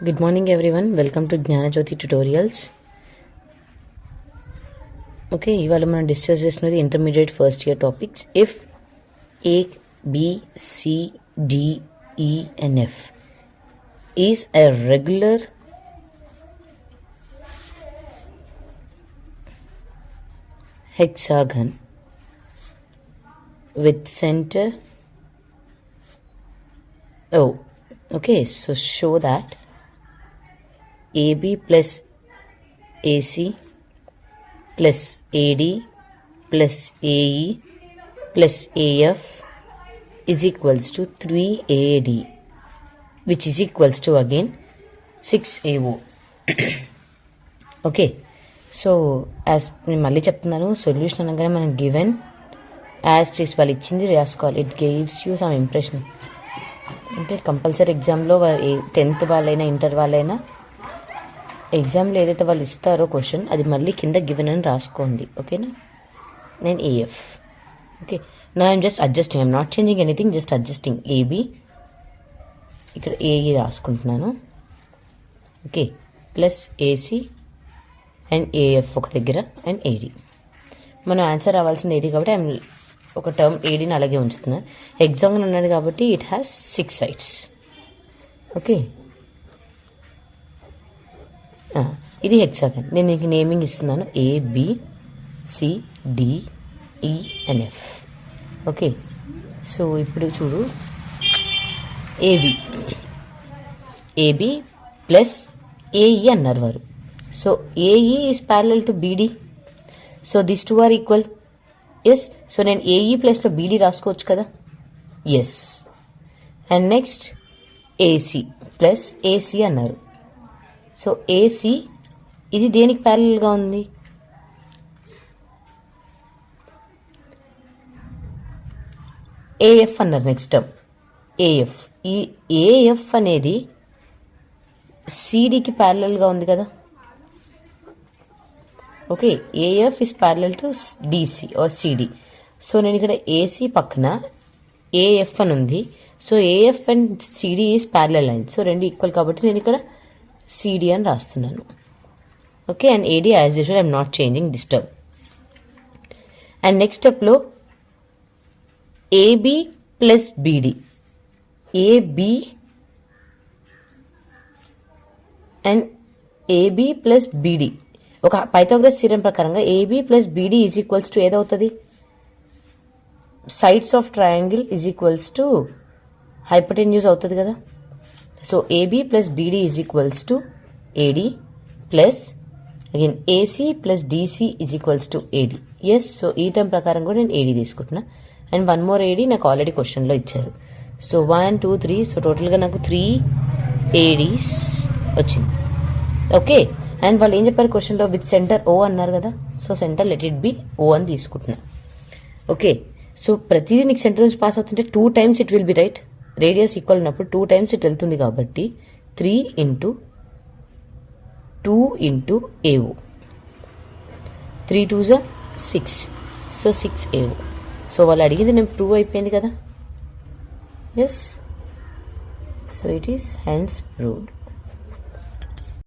Good morning everyone, welcome to Jnanajyoti tutorials. Okay, ఇవాళ మనం discuss చేస్తున్నది intermediate first year topics. If A, B, C, D, E and F is a regular hexagon with center O. Okay, so show that AB plus AC plus AD plus AE plus AF is equals to 3AD, which is equals to again 6AO. Okay, so as నేను మళ్ళీ చెప్తున్నాను, solution అనగానే మనం given as చేసి వాళ్ళు ఇచ్చింది రాసుకోవాలి. It gives you some impression. అంటే కంపల్సరీ ఎగ్జామ్లో 10th వాళ్ళైనా ఇంటర్ వాళ్ళైనా ఎగ్జామ్లో ఏదైతే వాళ్ళు ఇస్తారో క్వశ్చన్ అది మళ్ళీ కింద గివెన్ అని రాసుకోండి. ఓకేనా? నేను ఏఎఫ్. ఓకే, నా I'm just adjusting, I'm not changing anything, just adjusting. AB ఇక్కడ ఏఈ రాసుకుంటున్నాను. Okay, plus AC and AF ఒక దగ్గర అండ్ ఏడి. మనం ఆన్సర్ రావాల్సింది ఏడి కాబట్టి ఐఎమ్ ఒక టర్మ్ ఏడీని అలాగే ఉంచుతున్నాను. ఎగ్జామ్లో ఉన్నది కాబట్టి ఇట్ హ్యాస్ 6 sides. ఓకే, ఇది హెక్సాగన్. నేను దీనికి నేమింగ్ ఇస్తున్నాను ABCDENF. ఓకే, సో ఇప్పుడు చూడు, ఏబి ప్లస్ ఏఈ అన్నారు వారు. So AE is parallel to BD, so this two are equal. Yes, so నేను ఏఈ ప్లస్లో బీడీ రాసుకోవచ్చు కదా. Yes, and next AC plus AC అన్నారు. సో ఏసీ ఇది దేనికి ప్యారలల్గా ఉంది? ఏఎఫ్ అన్నారు నెక్స్ట్ టర్మ్. ఏఎఫ్, ఈ ఏఎఫ్ అనేది సిడికి ప్యారలల్గా ఉంది కదా. Okay, AF is parallel to DC or CD. So నేను ఇక్కడ ఏసీ పక్కన ఏఎఫ్ అని ఉంది. So AF and CD is parallel line. So రెండు ఈక్వల్ కాబట్టి నేను ఇక్కడ సిడి అని రాస్తున్నాను. Okay, and AD as usual I'm not changing this term. And next స్టెప్లో AB plus BD, AB and AB plus BD ఒక పైథాగరస్ థియరం ప్రకారంగా AB plus BD is equals to ఏదవుతుంది? Sides of triangle is equals to hypotenuse అవుతుంది కదా. So AB plus BD is equals to AD plus again AC plus DC is equals to AD. Yes, so ఈ term ప్రకారం కూడా నేను AD తీసుకుంటున్నా. And one more AD నాకు already క్వశ్చన్లో ఇచ్చారు. సో 1 2 3, సో టోటల్గా నాకు 3 ఏడీస్ వచ్చింది. ఓకే, అండ్ వాళ్ళు ఏం చెప్పారు క్వశ్చన్లో? విత్ సెంటర్ ఓ అన్నారు కదా. So centre let it be O అని తీసుకుంటున్నా. ఓకే, సో ప్రతిదీ నీకు సెంటర్ నుంచి పాస్ అవుతుంటే 2 times it will be right. Radius equal ఉన్నప్పుడు 2 times ఇట్ వెళ్తుంది కాబట్టి 3 into 2 into AO. 3 2s are 6. So 6 AO. సో వాళ్ళు అడిగింది నేను ప్రూవ్ అయిపోయింది కదా. Yes, so it is hence proved.